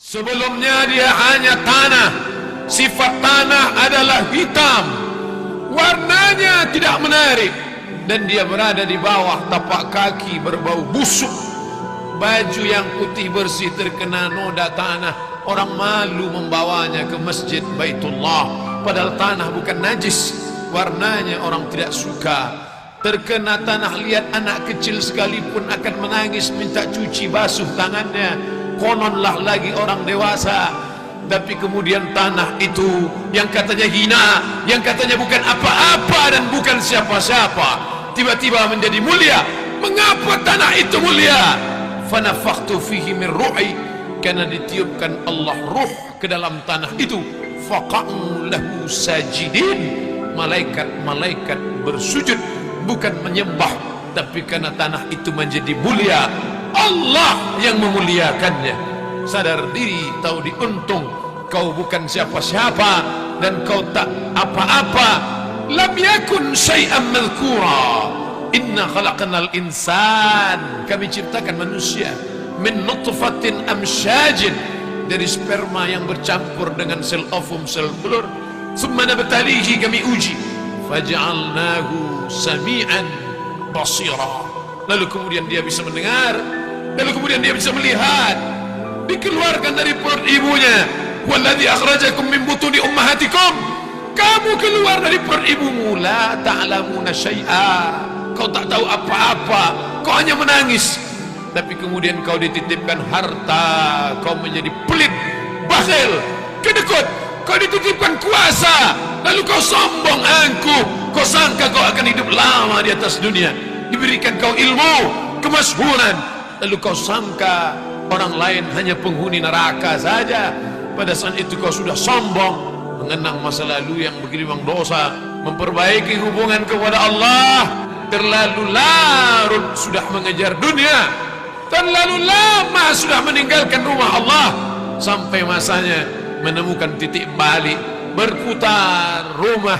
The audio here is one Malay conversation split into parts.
Sebelumnya dia hanya tanah. Sifat tanah adalah hitam, warnanya tidak menarik, dan dia berada di bawah tapak kaki berbau busuk. Baju yang putih bersih terkena noda tanah. Orang malu membawanya ke masjid Baitullah, padahal tanah bukan najis, warnanya orang tidak suka. Terkena tanah, lihat anak kecil sekalipun akan menangis minta cuci basuh tangannya. Kononlah lagi orang dewasa. Tapi kemudian tanah itu yang katanya hina, yang katanya bukan apa-apa dan bukan siapa-siapa, tiba-tiba menjadi mulia. Mengapa tanah itu mulia? Fanafakhtu fihi min ruhi, karena ditiupkan Allah ruh ke dalam tanah itu. Faqa'u lahu sajidin, malaikat-malaikat bersujud, bukan menyembah, tapi karena tanah itu menjadi mulia, Allah yang memuliakannya. Sadar diri, tahu diuntung, kau bukan siapa-siapa dan kau tak apa-apa. Lam yakun syai'an madhkura. Inna khalaqnal insan, kami ciptakan manusia min nutfatin amsyajin, dari sperma yang bercampur dengan sel ovum, sel telur. Summa nabtalihi, kami uji. Faj'alnahu sami'an basira, lalu kemudian dia bisa mendengar, lalu kemudian dia bisa melihat. Dikeluarkan dari perut ibunya. Walladzi akhrajakum min butuni ummahatikum, kamu keluar dari perut ibumu. La ta'lamuna syai'a, kau tak tahu apa-apa, kau hanya menangis. Tapi kemudian kau dititipkan harta, kau menjadi pelit, bakhil, kedekut. Kau dititipkan kuasa, lalu kau sombong, angkuh. Kau sangka kau akan hidup lama di atas dunia. Diberikan kau ilmu, kemasyhuran, lalu kau sangka orang lain hanya penghuni neraka saja. Pada saat itu kau sudah sombong, mengenang masa lalu yang bergelimang dosa, memperbaiki hubungan kepada Allah. Terlalu larut sudah mengejar dunia, terlalu lama sudah meninggalkan rumah Allah, sampai masanya menemukan titik balik, berputar rumah,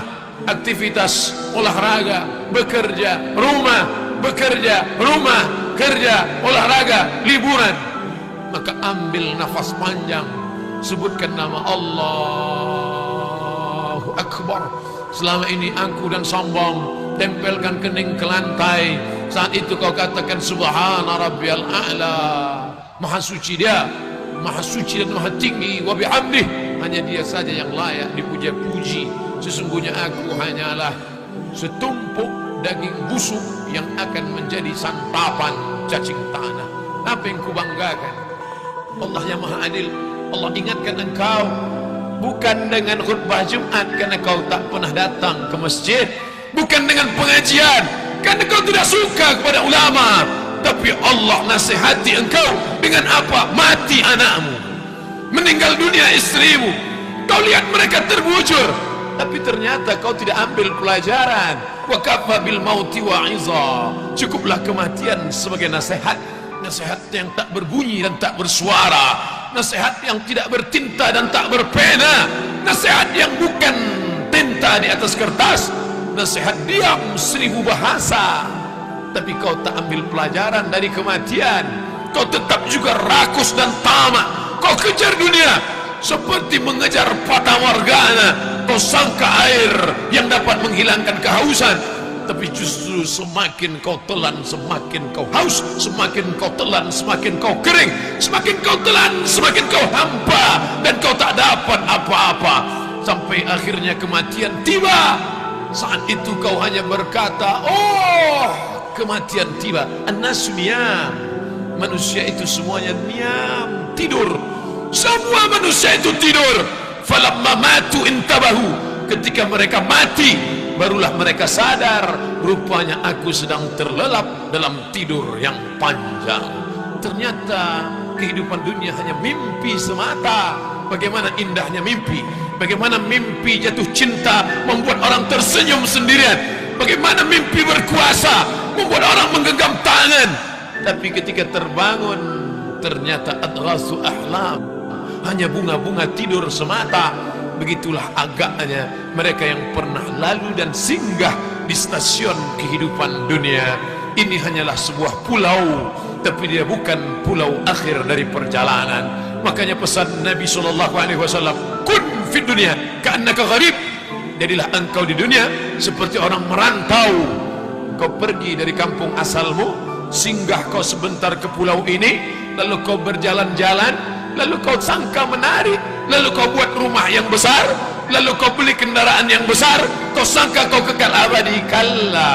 aktivitas olahraga, bekerja, rumah, bekerja, rumah, kerja, olahraga, liburan. Maka ambil nafas panjang, sebutkan nama Allahu Akbar. Selama ini angkuh dan sombong, tempelkan kening ke lantai. Saat itu kau katakan subhana rabbiyal a'la, maha suci dia, maha suci dan maha tinggi. Wa bihamdih, hanya dia saja yang layak dipuja-puji. Sesungguhnya aku hanyalah setumpuk daging busuk yang akan menjadi santapan cacing tanah. Apa yang kubanggakan? Allah yang maha adil. Allah ingatkan engkau bukan dengan khutbah Jumat karena kau tak pernah datang ke masjid, bukan dengan pengajian karena kau tidak suka kepada ulama, tapi Allah nasihati engkau dengan apa? Mati anakmu, meninggal dunia istrimu, kau lihat mereka terbujur, tapi ternyata kau tidak ambil pelajaran. Wa kafa bil mauti wa'iza, cukuplah kematian sebagai nasihat. Nasihat yang tak berbunyi dan tak bersuara, nasihat yang tidak bertinta dan tak berpena, nasihat yang bukan tinta di atas kertas, nasihat diam 1000 bahasa. Tapi kau tak ambil pelajaran dari kematian, kau tetap juga rakus dan tamak. Kau kejar dunia seperti mengejar fata morgana. Kau sangka air yang dapat menghilangkan kehausan, tapi justru semakin kau telan semakin kau haus, semakin kau telan semakin kau kering, semakin kau telan semakin kau hampa, dan kau tak dapat apa-apa sampai akhirnya kematian tiba. Saat itu kau hanya berkata, oh kematian tiba. An-nasu niyam, manusia itu semuanya niam, tidur. Semua manusia itu tidur. Falamma matu intabahu, ketika mereka mati barulah mereka sadar, rupanya aku sedang terlelap dalam tidur yang panjang. Ternyata kehidupan dunia hanya mimpi semata. Bagaimana indahnya mimpi, bagaimana mimpi jatuh cinta membuat orang tersenyum sendirian, bagaimana mimpi berkuasa membuat orang menggenggam tangan. Tapi ketika terbangun ternyata adghasu ahlam, hanya bunga-bunga tidur semata. Begitulah agaknya mereka yang pernah lalu dan singgah di stasiun kehidupan dunia. Ini hanyalah sebuah pulau, tapi dia bukan pulau akhir dari perjalanan. Makanya pesan Nabi SAW, kun fid dunia ka'annaka gharib. Jadilah engkau di dunia seperti orang merantau. Kau pergi dari kampung asalmu, singgah kau sebentar ke pulau ini, lalu kau berjalan-jalan, lalu kau sangka menarik, lalu kau buat rumah yang besar, lalu kau beli kendaraan yang besar, kau sangka kau kekal abadi. Kalla,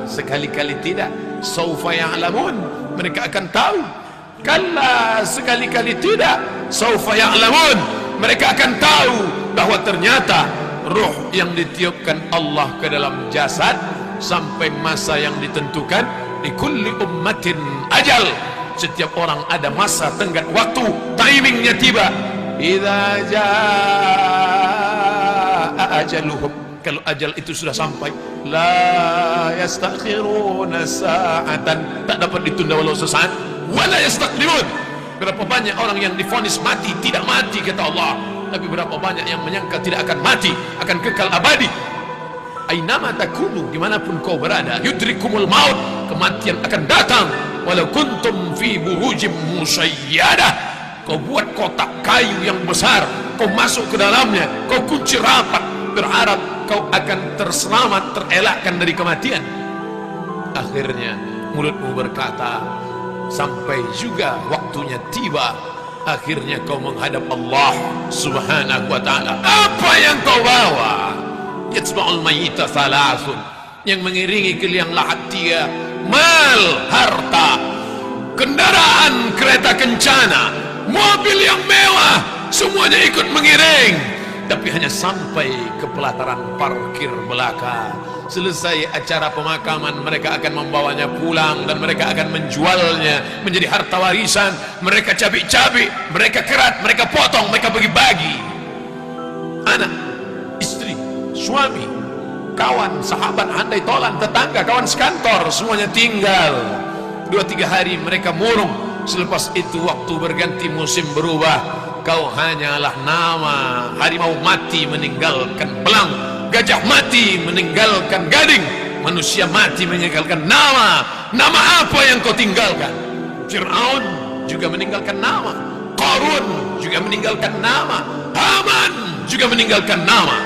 sekali-kali tidak. Saufa ya'lamun, mereka akan tahu. Kalla, sekali-kali tidak. Saufa ya'lamun, mereka akan tahu bahwa ternyata ruh yang ditiupkan Allah ke dalam jasad sampai masa yang ditentukan. Di kulli ummatin ajal, setiap orang ada masa tenggat waktu, timingnya tiba. Idza jaa ajaluhum, kalau ajal itu sudah sampai, la yastakhiruna sa'atan, tak dapat ditunda walau sesaat, wala yastaqdimun. Berapa banyak orang yang divonis mati, tidak mati kata Allah, tapi berapa banyak yang menyangka tidak akan mati, akan kekal abadi. Ainama takunu, dimanapun kau berada, yudrikumul maut, kematian akan datang. Walau kuntum fi burujim musayyadah, kau buat kotak kayu yang besar, kau masuk ke dalamnya, kau kunci rapat, berharap kau akan terselamat, terelakkan dari kematian. Akhirnya mulutmu berkata, sampai juga waktunya tiba. Akhirnya kau menghadap Allah Subhanahu wa ta'ala. Apa yang kau bawa? Yatsba'ul mayyita thalathun, yang mengiringi ke liang lahat tiga: mal, harta, kendaraan, kereta kencana, mobil yang mewah, semuanya ikut mengiring. Tapi hanya sampai ke pelataran parkir belaka. Selesai acara pemakaman, mereka akan membawanya pulang dan mereka akan menjualnya menjadi harta warisan. Mereka cabik-cabik, mereka kerat, mereka potong, mereka bagi-bagi. Anak, istri, suami, kawan, sahabat, handai tolan, tetangga, kawan sekantor, semuanya tinggal. 2-3 hari mereka murung. Selepas itu waktu berganti, musim berubah. Kau hanyalah nama. Harimau mati meninggalkan belang, gajah mati meninggalkan gading, manusia mati meninggalkan nama. Nama apa yang kau tinggalkan? Fir'aun juga meninggalkan nama, Qarun juga meninggalkan nama, Haman juga meninggalkan nama.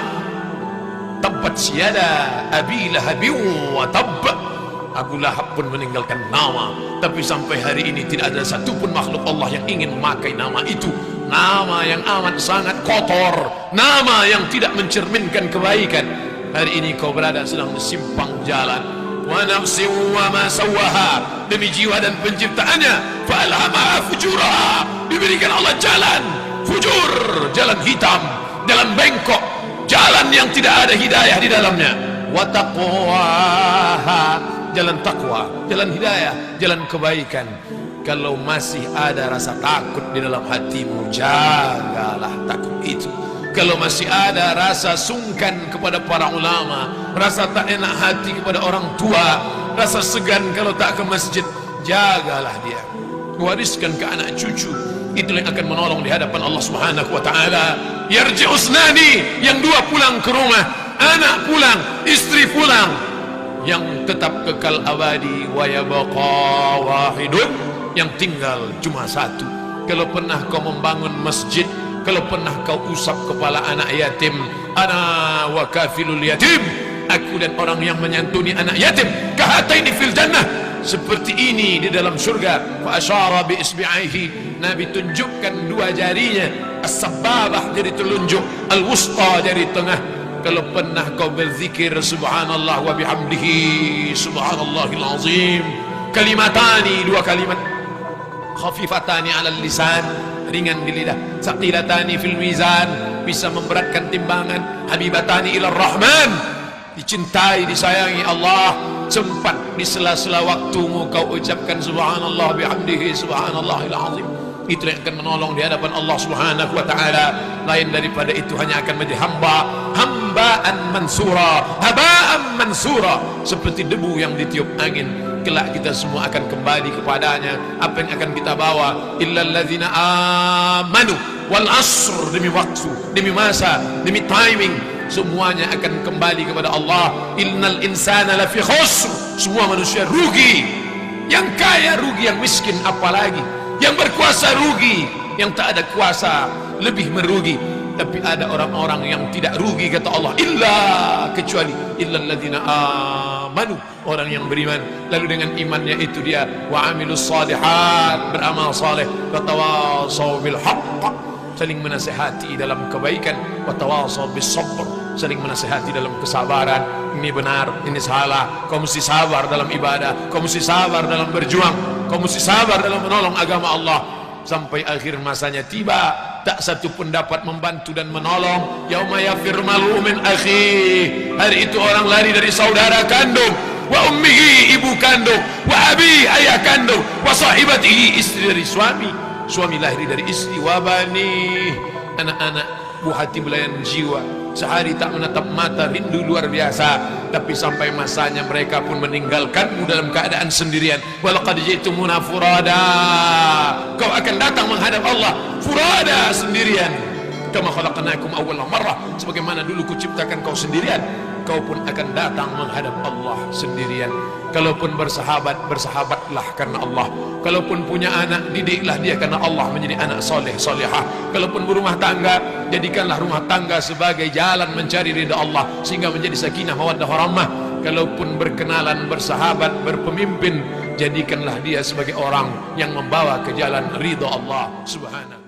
Tabbat siyada Abi Lahabin wa tabb, Abu Lahab pun meninggalkan nama. Tapi sampai hari ini tidak ada satupun makhluk Allah yang ingin memakai nama itu. Nama yang amat sangat kotor, nama yang tidak mencerminkan kebaikan. Hari ini kau berada sedang di simpang jalan. Wa nafsin wa ma sawaha, demi jiwa dan penciptaannya. Fa alhamaha fujuraha, diberikan Allah jalan fujur, jalan hitam, jalan bengkok, jalan yang tidak ada hidayah di dalamnya. Wa taqwaha, jalan takwa, jalan hidayah, jalan kebaikan. Kalau masih ada rasa takut di dalam hatimu, jagalah takut itu. Kalau masih ada rasa sungkan kepada para ulama, rasa tak enak hati kepada orang tua, rasa segan kalau tak ke masjid, jagalah dia, wariskan ke anak cucu. Itulah yang akan menolong di hadapan Allah Subhanahu wa ta'ala. Yarji'usnani, yang dua pulang ke rumah, anak pulang, istri pulang. Yang tetap kekal abadi, wa yabqa wahidun, yang tinggal cuma satu. Kalau pernah kau membangun masjid, kalau pernah kau usap kepala anak yatim, ana wa kafilul yatim, aku dan orang yang menyantuni anak yatim, kahataini fil jannah, seperti ini di dalam surga. Fa asyara bi isbi'aihi, Nabi tunjukkan dua jarinya, as-sababah jari telunjuk, al-wusta jari tengah. Kalau pernah kau berzikir subhanallah wa bihamdihi subhanallahil azim, kalimatani, dua kalimat, khafifatani alal lisan, ringan di lidah, saqilatani fil mizan, bisa memberatkan timbangan, habibatani ilar rahman, dicintai, disayangi Allah. Sempat di sela-sela waktumu kau ucapkan subhanallah bihamdihi subhanallahil azim. Itu yang akan menolong di hadapan Allah Subhanahu wa ta'ala. Lain daripada itu hanya akan menjadi hambaan mansura, haba'an mansura, seperti debu yang ditiup angin. Kelak kita semua akan kembali kepadanya. Apa yang akan kita bawa? Illal ladzina amanu wal asr, demi waktu, demi masa, demi timing, semuanya akan kembali kepada Allah. Innal insana lafi khusr, semua manusia rugi. Yang kaya rugi, yang miskin apalagi, yang berkuasa rugi, yang tak ada kuasa lebih merugi. Tapi ada orang-orang yang tidak rugi, kata Allah, kecuali illalladzina amanu, orang yang beriman. Lalu dengan imannya itu dia wa amilus salihat, beramal saleh, wa tawassaw bil haqq, saling menasihati dalam kebaikan, wa tawassaw bis sabr, saling menasihati dalam kesabaran. Ini benar, ini salah, kau mesti sabar dalam ibadah, kau mesti sabar dalam berjuang, kau mesti sabar dalam menolong agama Allah. Sampai akhir masanya tiba, tak satu pun dapat membantu dan menolong. Yauma yafirru mar'u min akhihi, hari itu orang lari dari saudara kandung, wa ummihi, ibu kandung, wa abi, ayah kandung, wa sahibatihi, istri dari suami, suami lahir dari istri, wa bani, anak-anak, buah hati belayan jiwa. Sehari tak menatap mata, rindu luar biasa. Tapi sampai masanya mereka pun meninggalkanmu dalam keadaan sendirian. Walaqad ji'tumuna furada, kau akan datang menghadap Allah furada, sendirian. Kama khalaqnakum awwala marrah, sebagaimana dulu kuciptakan kau sendirian, kau pun akan datang menghadap Allah sendirian. Kalaupun bersahabat, bersahabatlah karena Allah. Kalaupun punya anak, didiklah dia karena Allah menjadi anak soleh, solehah. Kalaupun berumah tangga, jadikanlah rumah tangga sebagai jalan mencari ridha Allah, sehingga menjadi sakinah mawaddah warahmah. Kalaupun berkenalan, bersahabat, berpemimpin, jadikanlah dia sebagai orang yang membawa ke jalan ridha Allah subhanahu.